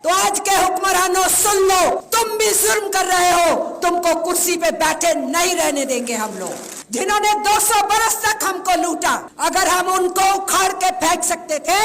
तो आज के हुक्मरानों सुन लो, तुम भी जुल्म कर रहे हो, तुमको कुर्सी पे बैठे नहीं रहने देंगे हम लोग। जिन्होंने 200 बरस तक हमको लूटा, अगर हम उनको उखाड़ के फेंक सकते थे,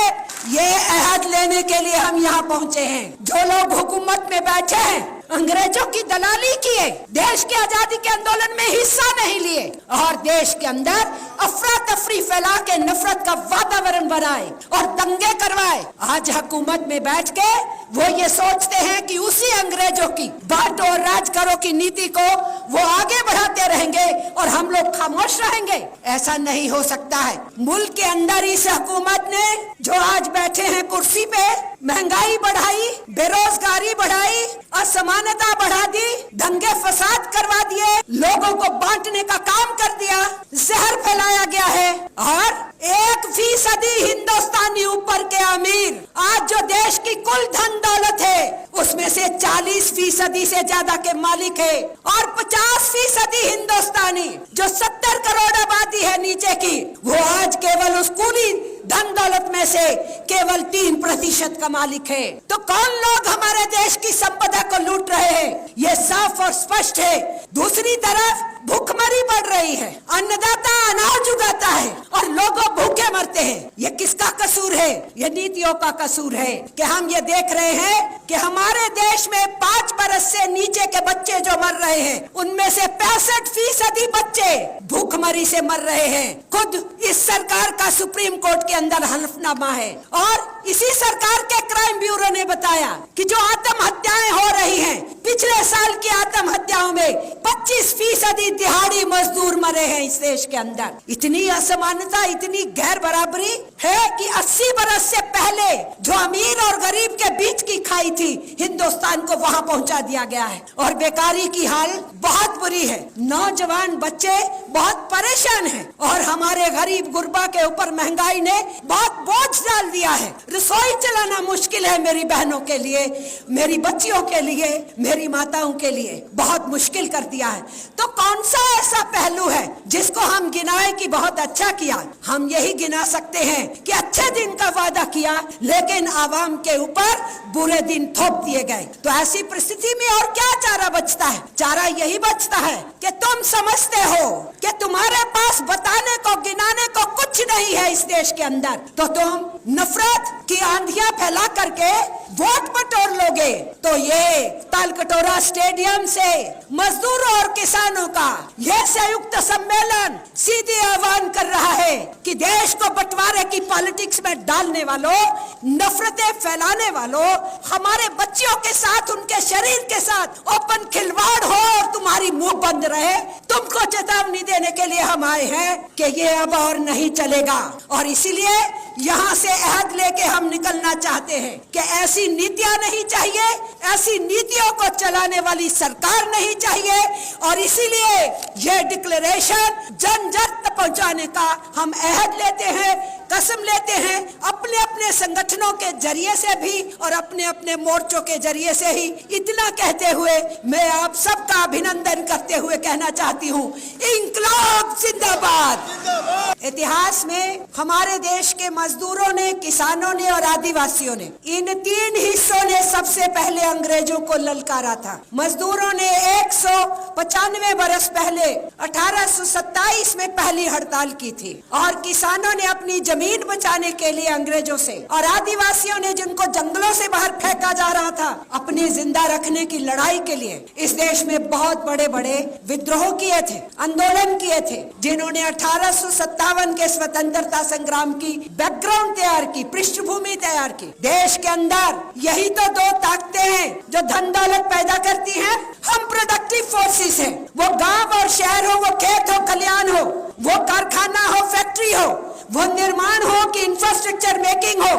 ये अहद लेने के लिए हम यहाँ पहुँचे हैं। जो लोग हुकूमत में बैठे हैं, अंग्रेजों की दलाली किए, देश की आजादी के आंदोलन में हिस्सा नहीं लिए और देश के अंदर अफरा तफरी फैला के नफरत का वातावरण बनाए और दंगे करवाए। आज हुकूमत में बैठ के वो ये सोचते हैं कि उसी अंग्रेजों की बांटो और राज करो की नीति को वो आगे बढ़ाते रहेंगे और हम लोग खामोश रहेंगे। ऐसा नहीं हो सकता है। मुल्क के अंदर इस हुकूमत ने जो आज बैठे हैं कुर्सी पे, महंगाई बढ़ाई, बेरोजगारी बढ़ाई, असमानता बढ़ा दी, दंगे फसाद करवा दिए, लोगों को बांटने का काम कर दिया, जहर फैलाया गया है और 1% हिंदुस्तानी ऊपर के अमीर आज जो देश की कुल धन दौलत है उसमें से 40% से ज्यादा के मालिक है और 50% हिंदुस्तानी जो 70 करोड़ आबादी है नीचे की, वो आज केवल उस पूरी धन दौलत में से केवल 3% का मालिक है। तो कौन लोग हमारे देश की संपदा को लूट रहे हैं, ये साफ और स्पष्ट है। दूसरी तरफ भूखमरी बढ़ रही है, अन्नदाता अनाज उगाता है और लोग भूखे मरते हैं। ये किसका कसूर है? ये नीतियों का कसूर है कि हम ये देख रहे हैं कि हमारे देश में 5 बरस से नीचे के बच्चे जो मर रहे हैं, उनमें से 65% बच्चे भूखमरी से मर रहे हैं। खुद इस सरकार का सुप्रीम कोर्ट के अंदर हलफनामा है और इसी सरकार के क्राइम ब्यूरो ने बताया कि जो आत्महत्याएं हो रही हैं, पिछले साल की आत्महत्याओं में 25% दिहाड़ी मजदूर मरे हैं इस देश के अंदर। इतनी असमानता, इतनी गैर बराबरी है कि 80 बरस से पहले जो अमीर और गरीब के बीच की खाई थी, हिंदुस्तान को वहां पहुंचा दिया गया है और बेकारी की हाल बहुत बुरी है। नौजवान बच्चे बहुत परेशान हैं और हमारे गरीब गुरबा के ऊपर महंगाई ने बहुत बोझ डाल दिया है। रसोई चलाना मुश्किल है मेरी बहनों के लिए, मेरी बच्चियों के लिए, मेरी माताओं के लिए बहुत मुश्किल कर दिया है। तो कौन सा ऐसा पहलू है जिसको हम गिनाए कि बहुत अच्छा किया? हम यही गिना सकते हैं कि अच्छे दिन का वादा किया लेकिन आवाम के ऊपर बुरे दिन थोप दिए गए। तो ऐसी परिस्थिति में और क्या चारा बचता है? चारा यही बचता है कि तुम समझते हो कि तुम्हारे पास बताने को, गिनाने को कुछ नहीं है इस देश के अंदर, तो तुम नफरत की आंधियां फैला करके वोट बटोर लोगे। तो ये तालकटोरा स्टेडियम से मजदूरों और किसानों का यह संयुक्त सम्मेलन सीधे आह्वान कर रहा है कि देश को बंटवारे की पॉलिटिक्स में डालने वालों, नफरतें फैलाने वालों, हमारे बच्चियों के साथ, उनके शरीर के साथ ओपन खिलवाड़ हो और तुम्हारी मुंह बंद रहे, तुमको चेतावनी देने के लिए हम आए हैं कि ये अब और नहीं चलेगा। और इसीलिए यहाँ से अहद लेके हम निकलना चाहते हैं कि ऐसी नीतियां नहीं चाहिए, ऐसी नीतियों को चलाने वाली सरकार नहीं चाहिए और इसीलिए ये डिक्लेरेशन जन जन तक पहुंचाने का हम अहद लेते हैं, कसम लेते हैं, अपने अपने संगठनों के जरिए से भी और अपने अपने मोर्चों के जरिए से ही। इतना कहते हुए मैं आप सबका अभिनंदन करते हुए कहना चाहती हूँ, इंकलाब जिंदाबाद। इतिहास में हमारे देश के मजदूरों ने, किसानों ने और आदिवासियों ने, इन 3 हिस्सों ने सबसे पहले अंग्रेजों को ललकारा था। मजदूरों ने 195 बरस पहले 1827 में पहली हड़ताल की थी और किसानों ने अपनी जमीन बचाने के लिए अंग्रेजों से, और आदिवासियों ने जिनको जंगलों से बाहर फेंका जा रहा था, अपनी जिंदा रखने की लड़ाई के लिए इस देश में बहुत बड़े बड़े विद्रोह किए थे, आंदोलन किए थे, जिन्होंने 1857 के स्वतंत्रता संग्राम की बैकग्राउंड तैयार की, पृष्ठभूमि तैयार की। देश के अंदर यही तो 2 ताकतें हैं जो धन दौलत पैदा करती हैं। हम प्रोडक्टिव फोर्सेस हैं, वो गांव और शहर हो, वो खेत हो, खलियान हो, वो कारखाना हो, फैक्ट्री हो, वो निर्माण हो कि इंफ्रास्ट्रक्चर मेकिंग हो,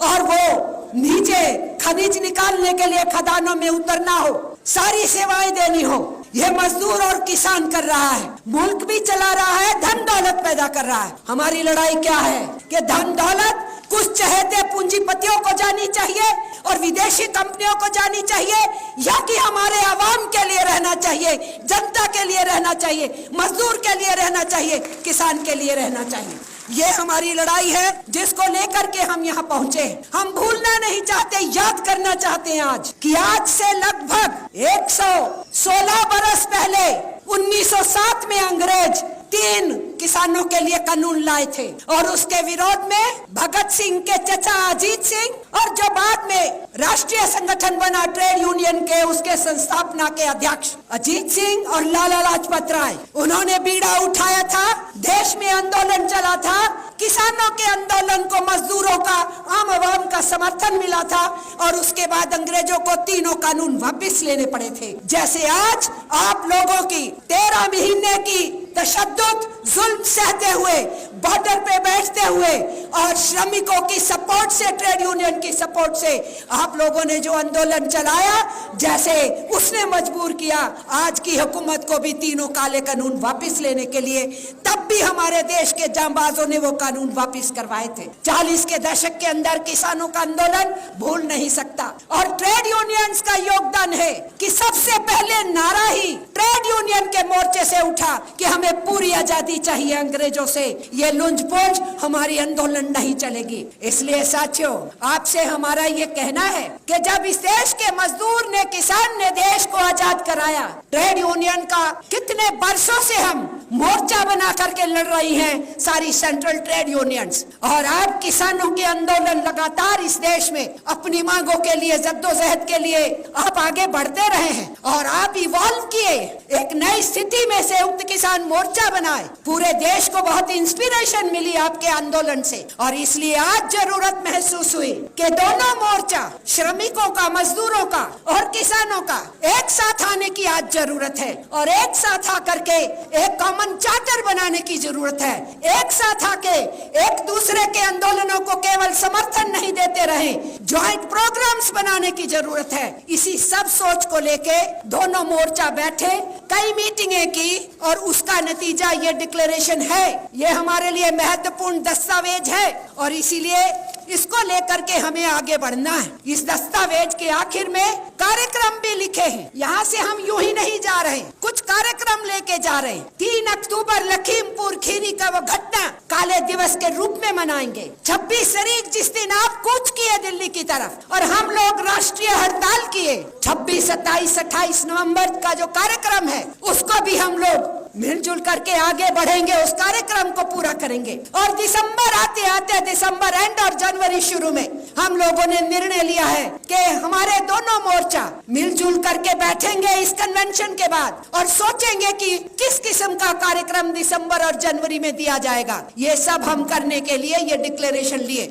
और वो नीचे खनिज निकालने के लिए खदानों में उतरना हो, सारी सेवाएं देनी हो, ये मजदूर और किसान कर रहा है। मुल्क भी चला रहा है, धन दौलत पैदा कर रहा है। हमारी लड़ाई क्या है कि धन दौलत कुछ चहेते पूंजीपतियों को जानी चाहिए और विदेशी कंपनियों को जानी चाहिए, या कि हमारे आवाम के लिए रहना चाहिए, जनता के लिए रहना चाहिए, मजदूर के लिए रहना चाहिए, किसान के लिए रहना चाहिए। ये हमारी लड़ाई है जिसको लेकर के हम यहाँ पहुँचे। हम भूलना नहीं चाहते, याद करना चाहते हैं आज कि आज से लगभग 116 बरस पहले 1907 में अंग्रेज 3 किसानों के लिए कानून लाए थे और उसके विरोध में भगत सिंह के चचा अजीत सिंह और जो बाद में राष्ट्रीय संगठन बना ट्रेड यूनियन के, उसके संस्थापना के अध्यक्ष अजीत सिंह और लाला लाजपत राय, उन्होंने बीड़ा उठाया था, देश में आंदोलन चला था। किसानों के आंदोलन को मजदूरों का, आम आवाम का समर्थन मिला था और उसके बाद अंग्रेजों को तीनों कानून वापस लेने पड़े थे। जैसे आज आप लोगों की 13 महीने की तशद्दुद जुल्म सहते हुए, बॉर्डर पे बैठते हुए और श्रमिकों की सपोर्ट से, ट्रेड यूनियन की सपोर्ट से आप लोगों ने जो आंदोलन चलाया, जैसे उसने मजबूर किया आज की हुकूमत को भी तीनों काले कानून वापस लेने के लिए, तब भी हमारे देश के जांबाजों ने वो कानून वापस करवाए थे। 40 के दशक के अंदर किसानों का आंदोलन भूल नहीं सकता और ट्रेड यूनियंस का योगदान है कि सबसे पहले नारा ही ट्रेड यूनियन के मोर्चे से उठा कि हमें पूरी आजादी चाहिए अंग्रेजों से, ये लुंज-पुंज हमारी आंदोलन नहीं चलेगी। इसलिए साथियों, आपसे हमारा ये कहना है कि जब इस देश के मजदूर ने, किसान ने देश को आजाद कराया, ट्रेड यूनियन का कितने बरसों से हम मोर्चा बना करके लड़ रही हैं सारी सेंट्रल ट्रेड यूनियंस, और अब किसानों के आंदोलन लगातार इस देश में अपनी मांगों के लिए, जद्दोजहद के लिए आप आगे बढ़ते रहे हैं और आप इवॉल्व किए, एक नई स्थिति में संयुक्त किसान मोर्चा बनाए। पूरे देश को बहुत इंस्पिरेशन मिली आपके आंदोलन से और इसलिए आज जरूरत महसूस हुई कि दोनों मोर्चा, श्रमिकों का, मजदूरों का और किसानों का, एक साथ आने की आज जरूरत है और एक साथ आकर के एक कॉमन चार्टर बनाने की जरूरत है। एक साथ आके एक दूसरे के आंदोलनों को केवल समर्थन नहीं देते रहे, ज्वाइंट प्रोग्राम्स बनाने की जरूरत है। इसी सब सोच को लेके दोनों मोर्चा बैठे, कई मीटिंगें की और उसका नतीजा ये डिक्लेरेशन है। ये हमारे लिए महत्वपूर्ण दस्तावेज है और इसीलिए इसको लेकर के हमें आगे बढ़ना है। इस दस्तावेज के आखिर में कार्यक्रम भी लिखे हैं। यहाँ से हम यूं ही नहीं जा रहे, कुछ कार्यक्रम लेके जा रहे हैं। 3 अक्टूबर लखीमपुर खीरी का वो घटना काले दिवस के रूप में मनाएंगे। 26 तारीख जिस दिन आप कूच किए दिल्ली की तरफ और हम लोग राष्ट्रीय हड़ताल किए, 26, 27, 28 नवंबर का जो कार्यक्रम है उसको भी हम लोग मिलजुल करके आगे बढ़ेंगे, उस कार्यक्रम को पूरा करेंगे। और दिसंबर आते आते, दिसंबर एंड और जनवरी शुरू में हम लोगों ने निर्णय लिया है कि हमारे दोनों मोर्चा मिलजुल करके बैठेंगे इस कन्वेंशन के बाद और सोचेंगे कि किस किस्म का कार्यक्रम दिसंबर और जनवरी में दिया जाएगा। ये सब हम करने के लिए ये डिक्लेरेशन लिए।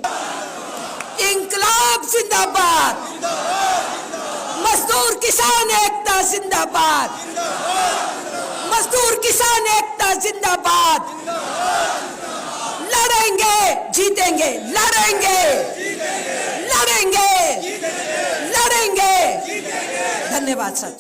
इंकलाब जिंदाबाद, मजदूर किसान एकता जिंदाबाद, मजदूर किसान एकता जिंदाबाद। लड़ेंगे जीतेंगे, लड़ेंगे लड़ेंगे लड़ेंगे। धन्यवाद सर।